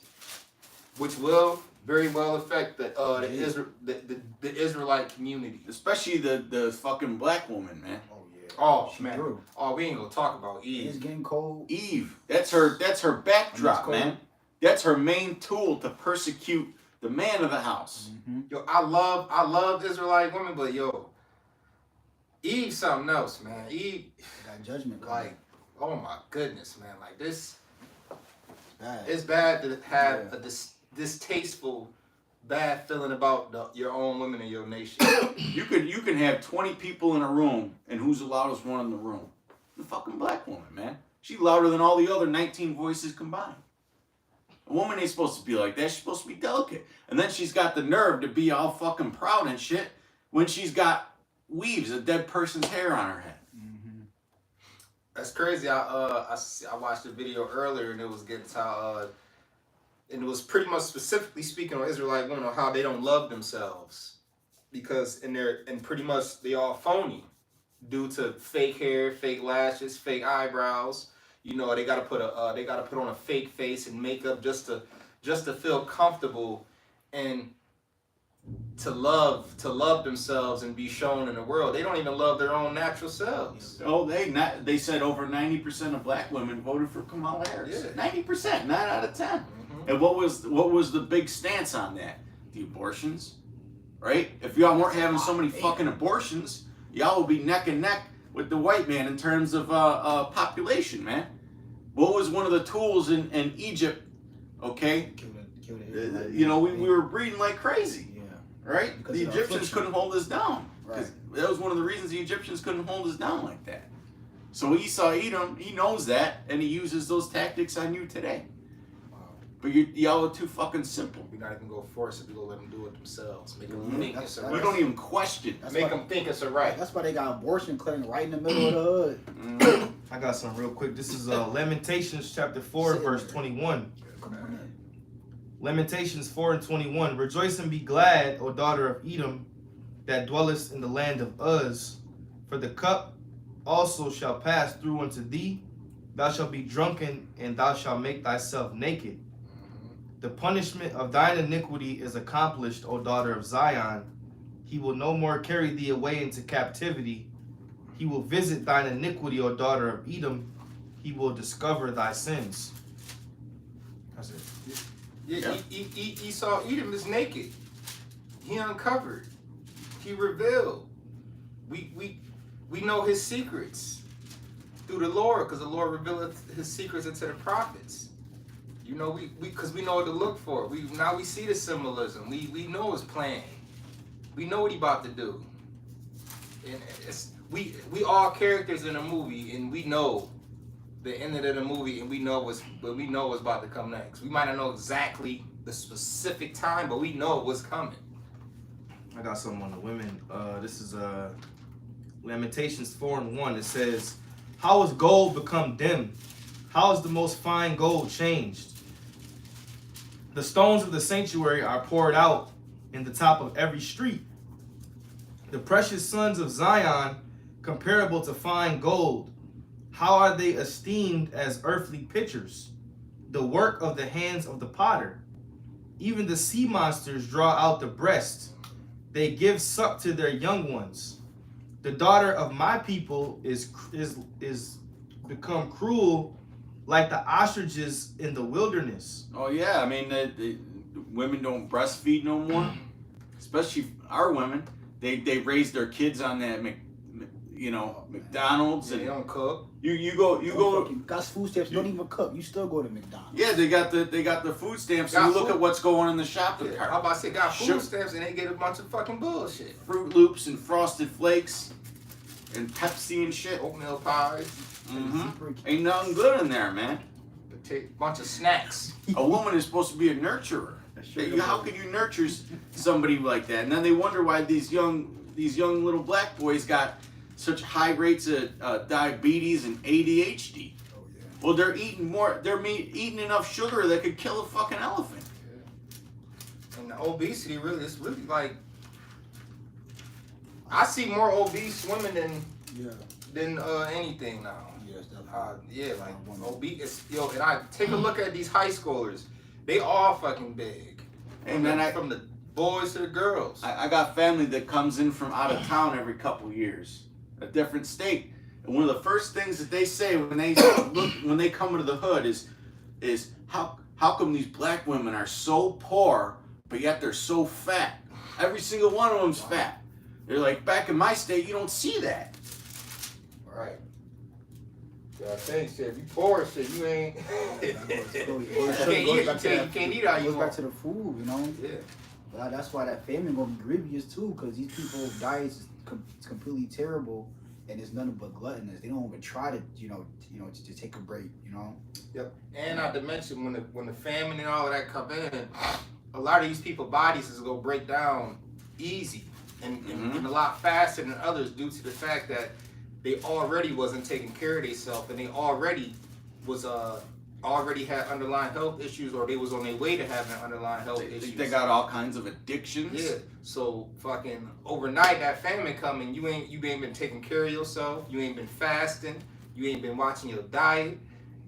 which will very well affect the Israelite community. Especially the fucking black woman, man. Oh yeah. Oh She man. grew. Oh, we ain't gonna talk about It's Eve. getting cold. Eve. That's her backdrop, cold. man. That's her main tool to persecute the man of the house. Mm-hmm. Yo, I love Israelite women, but yo, Eve something else, man. Eve, That judgment coming. like, oh my goodness, man. Like this, It's bad. it's bad to have a distasteful, bad feeling about your own women in your nation. You can have 20 people in a room, and who's the loudest one in the room? The fucking black woman, man. She's louder than all the other 19 voices combined. A woman ain't supposed to be like that. She's supposed to be delicate. And then she's got the nerve to be all fucking proud and shit when she's got weaves, a dead person's hair on her head. Mm-hmm. That's crazy. I watched a video earlier, and it was getting to and it was pretty much specifically speaking on Israelite women on how they don't love themselves because and pretty much they all phony due to fake hair, fake lashes, fake eyebrows. You know, they gotta put on a fake face and makeup just to feel comfortable and to love themselves and be shown in the world. They don't even love their own natural selves. Oh, they said over 90% of black women voted for Kamala Harris. Yeah. 90%, 9 out of 10. Mm-hmm. And what was the big stance on that? The abortions, right? If y'all weren't having so many fucking abortions, y'all would be neck and neck with the white man in terms of population, man. What was one of the tools in Egypt? Okay, Kill the you know, we were breeding like crazy, Yeah. right? Because The of Egyptians affliction. couldn't hold us down. Right. That was one of the reasons the Egyptians couldn't hold us down like that. So Esau Edom, he knows that, and he uses those tactics on you today. Wow. But y'all are too fucking simple. We're not even gonna force it. We're gonna let them do it themselves. Make them Mhm. think it's a We right. don't even question. That's Make why, them think it's a right. that's why they got abortion clinic right in the middle of the hood. Mhm. I got some real quick. This is Lamentations chapter 4, verse 21. Come on in. Lamentations 4 and 21. Rejoice and be glad, O daughter of Edom, that dwellest in the land of Uz. For the cup also shall pass through unto thee. Thou shalt be drunken, and thou shalt make thyself naked. The punishment of thine iniquity is accomplished, O daughter of Zion. He will no more carry thee away into captivity. He will visit thine iniquity, O daughter of Edom. He will discover thy sins. That's it. Yeah. Esau Edom is naked. He uncovered. He revealed. We know his secrets through the Lord, because the Lord revealed his secrets into the prophets. You know, because we know what to look for. We see the symbolism. We know his plan. We know what he about to do. And we all characters in a movie, and we know the end of the movie, and we know what's about to come next. We might not know exactly the specific time, but we know what's coming. I got something on the women. This is Lamentations 4 and 1. It says, how has gold become dim? How is the most fine gold changed? The stones of the sanctuary are poured out in the top of every street. The precious sons of Zion, comparable to fine gold. How are they esteemed as earthly pitchers, the work of the hands of the potter? Even the sea monsters draw out the breast. They give suck to their young ones. The daughter of my people is become cruel like the ostriches in the wilderness. Oh yeah, I mean the women don't breastfeed no more, especially our women. They raise their kids on that McDonald's They and don't cook. you go. Got food stamps. You don't even cook. You still go to McDonald's. Yeah, they got the food stamps. So Got you look food. at what's going in the shopping Yeah, cart. how about I say got Sure. food stamps and they get a bunch of fucking bullshit. Fruit Loops and Frosted Flakes and Pepsi and shit. Oatmeal pies, Ain't nothing good in there, man. bunch of snacks. A woman is supposed to be a nurturer. How can you nurture somebody like that? And then they wonder why these young little black boys got such high rates of diabetes and ADHD? Oh yeah. Well, they're eating more. They're eating enough sugar that could kill a fucking elephant. And the obesity really, it's really like, I see more obese women than anything now. Yes, Yeah, like obese. Yo, and I take a look at these high schoolers. They all fucking big. Hey man, from the boys to the girls. I got family that comes in from out of town every couple years, a different state, and one of the first things that they say when they when they come into the hood is how come these black women are so poor but yet they're so fat? Every single one of them's fat. They're like, back in my state, you don't see that. Right. Yeah, thanks, shit. If you poor shit, you ain't. You can't eat how you goes back want. to the food, you know. Yeah. But that's why that famine gonna be grievous too, because these people's diets is completely terrible, and it's nothing but gluttonous. They don't even try to, to take a break, you know. Yep. And not to mention when the famine and all of that come in, a lot of these people's bodies is gonna break down easy and a lot faster than others due to the fact that they already wasn't taking care of themselves and they already was already had underlying health issues, or they was on their way to having underlying health issues. They got all kinds of addictions. Yeah. So fucking overnight that famine coming, you ain't been taking care of yourself, you ain't been fasting, you ain't been watching your diet,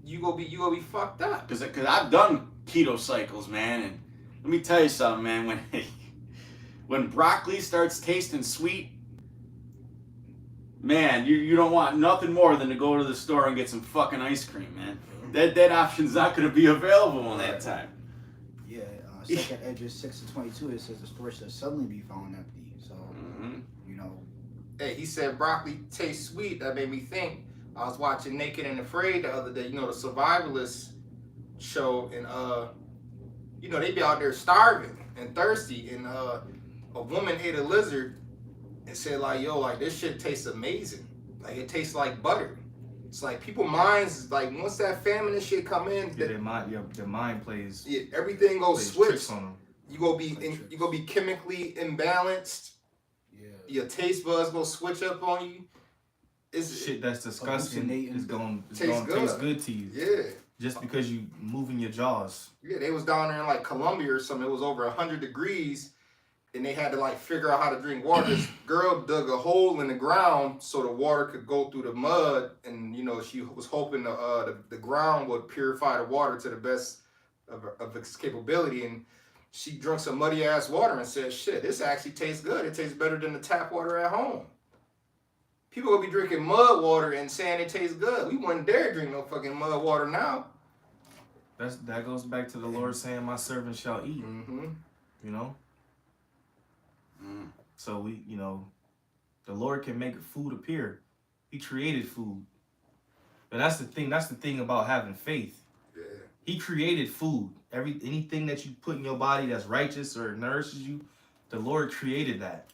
you gonna be fucked up. Cause I've done keto cycles, man, and let me tell you something, man. When broccoli starts tasting sweet, man, you don't want nothing more than to go to the store and get some fucking ice cream, man. That option's not going to be available in that time. Yeah, second Edges 6-22, it says the store should suddenly be found empty. So, you know. Hey, he said broccoli tastes sweet. That made me think. I was watching Naked and Afraid the other day, the survivalist show, and they be out there starving and thirsty, and a woman ate a lizard and said like, yo, like this shit tastes amazing. Like it tastes like butter. It's like people's minds, like once that famine and shit come in, their mind plays. Yeah, everything goes switch. On them. You gonna be chemically imbalanced. Yeah. Your taste buds gonna switch up on you. It's shit that's disgusting is going to taste good to you. Yeah. Just because you moving your jaws. Yeah, they was down there in like Colombia or something. It was over 100 degrees. And they had to like figure out how to drink water. This girl dug a hole in the ground so the water could go through the mud, and she was hoping the ground would purify the water to the best of its capability. And she drank some muddy ass water and said, "Shit, this actually tastes good. It tastes better than the tap water at home." People will be drinking mud water and saying it tastes good. We wouldn't dare drink no fucking mud water now. That goes back to the Lord saying, "My servant shall eat." You know. So the Lord can make food appear. He created food. But that's the thing. That's the thing about having faith. Yeah. He created food. Anything that you put in your body that's righteous or nourishes you, the Lord created that.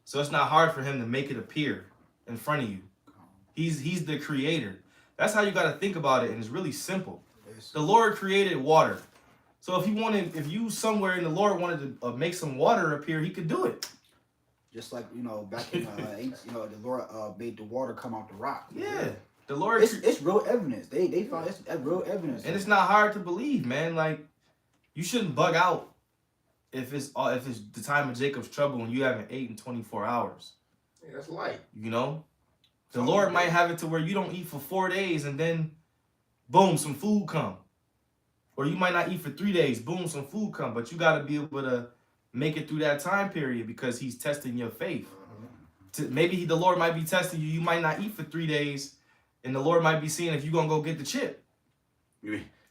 So it's not hard for him to make it appear in front of you. He's the creator. That's how you got to think about it, and it's really simple. The Lord created water. So if you somewhere in the Lord wanted to make some water appear, he could do it. Just like, back in the Lord made the water come out the rock. Yeah. The Lord it's real evidence. They found it's real evidence. And it's not hard to believe, man. Like, you shouldn't bug out if it's the time of Jacob's trouble and you haven't ate in 24 hours. Yeah, that's light. The Lord might have it to where you don't eat for 4 days and then boom, some food come. Or you might not eat for 3 days, boom, some food come. But you got to be able to make it through that time period because he's testing your faith. Maybe the Lord might be testing you. You might not eat for 3 days, and the Lord might be seeing if you're going to go get the chip.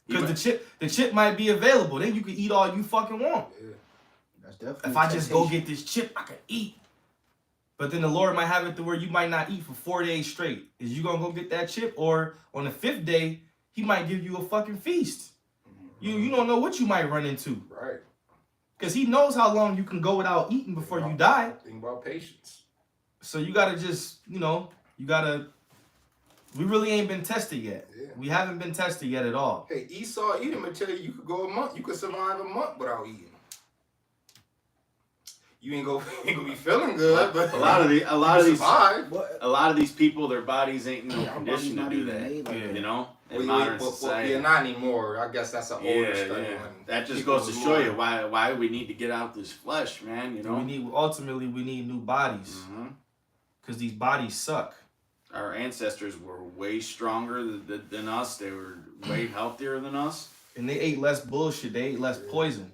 Because the chip might be available. Then you can eat all you fucking want. Yeah. That's definitely if I just go get this chip, I can eat. But then the Lord might have it to where you might not eat for 4 days straight. Is you going to go get that chip? Or on the 5th day, he might give you a fucking feast. You don't know what you might run into. Right. Because he knows how long you can go without eating before you die. Think about patience. So you got to just, we really ain't been tested yet. Yeah. We haven't been tested yet at all. Hey, Esau Edom will tell you could go a month. You could survive a month without eating. you ain't gonna be feeling good. But A lot of these survive. What? a lot of these people, their bodies ain't in no Yeah, our condition to body's not do even that. made like that. You know, in Well, modern society. yeah, not anymore. I guess that's an older study. Yeah. when That just people goes to was show more- you why we need to get out this flesh, man. You know. We need new bodies Mhm. because these bodies suck. Our ancestors were way stronger than us. They were way healthier than us. And they ate less bullshit. They ate less poison.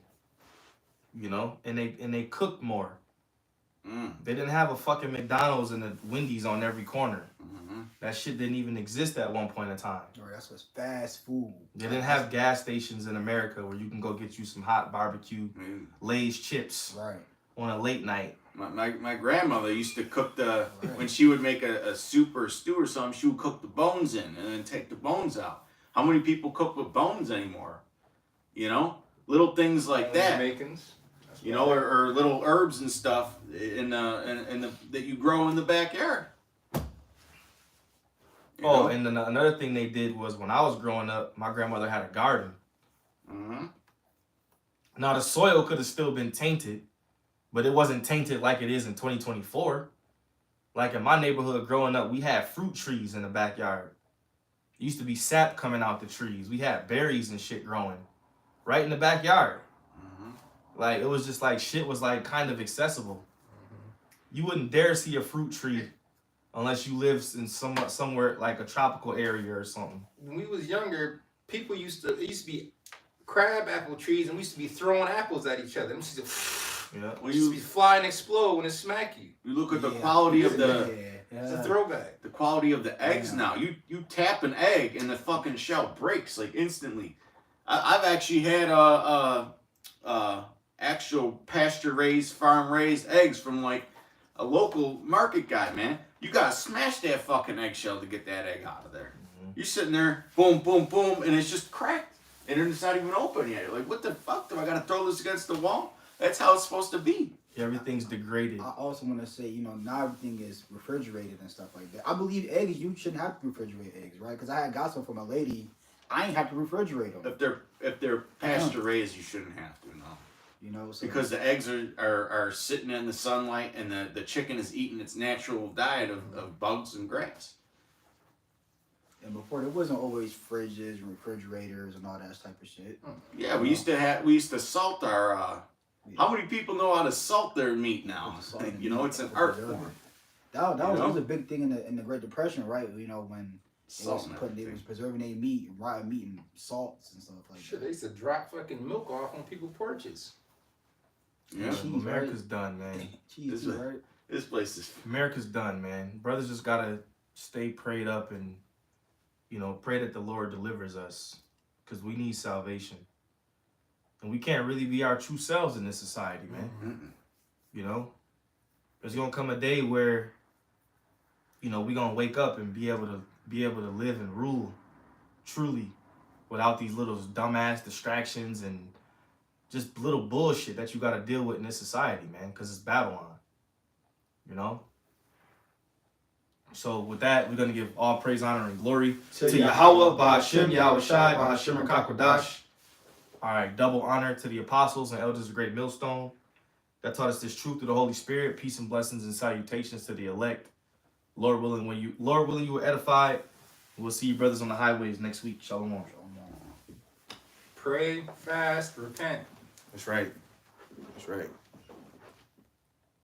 You know, and they cooked more. Mm. They didn't have a fucking McDonald's and a Wendy's on every corner. Mm-hmm. That shit didn't even exist at one point in time. Or that's what's fast food. They didn't have gas stations in America where you can go get you some hot barbecue I mean, Lay's chips Right. on a late night. my grandmother used to cook Right. when she would make a soup or stew or something, she would cook the bones in and then take the bones out. How many people cook with bones anymore? You know, little things like that. Jamaicans. You know, or little herbs and stuff in the that you grow in the backyard. You Oh, know? and then another thing they did was when I was growing up, my grandmother had a garden. Mhm. Now the soil could have still been tainted, but it wasn't tainted like it is in 2024. Like in my neighborhood growing up, we had fruit trees in the backyard. It used to be sap coming out the trees. We had berries and shit growing right in the backyard. Mhm. Like it was just like shit was like kind of accessible. You wouldn't dare see a fruit tree unless you lived in somewhere like a tropical area or something. When we was younger, it used to be crab apple trees, and we used to be throwing apples at each other. Them used to, Yeah. When used to be you fly and explode when it smack you. look at the Yeah. quality of the It's a throwback. quality of the eggs Yeah. now. You tap an egg and the fucking shell breaks like instantly. I've actually had actual pasture raised, farm raised eggs from like a local market guy, man. You gotta smash that fucking eggshell to get that egg out of there. You're sitting there, boom, boom, boom, and it's just cracked. And it's not even open yet. You're like, what the fuck? Do I gotta throw this against the wall? That's how it's supposed to be. Everything's degraded. I also want to say, now everything is refrigerated and stuff like that. I believe eggs, you shouldn't have to refrigerate eggs, right? Because I had got some from a lady. I ain't have to refrigerate them. If they're pasture raised, you shouldn't have to, no. So Because the eggs are sitting in the sunlight and the chicken is eating its natural diet of bugs and grass. and before there wasn't always fridges and refrigerators and all that type of shit. Yeah, we used to salt our how many people know how to salt their meat now? Salt and It's meat, an art preserve form. That You know? was a big thing in the Great Depression, right? When Salt and they everything. was preserving their meat, rotten meat, and salts and stuff like Shit, that. they used to drop fucking milk off on people's porches. Yeah. Cheese, America's done, man. Cheese, This too, is- right? This place is America's done, man. Brothers just gotta stay prayed up and, pray that the Lord delivers us, because we need salvation, and we can't really be our true selves in this society, man. Mm-mm. There's gonna come a day where, we gonna wake up and be able to live and rule, truly, without these little dumbass distractions and just little bullshit that you gotta deal with in this society, man, because it's Babylon. So with that, we're gonna give all praise, honor, and glory to Yahweh, Ba'ashem, Yahweh Shai, Ba'ashem, Rakakwadash. All right, double honor to the apostles and elders of Great Millstone that taught us this truth through the Holy Spirit. Peace and blessings and salutations to the elect. Lord willing, you were edified. We'll see you brothers on the highways next week. Shalom. Pray, fast, repent. That's right. That's right.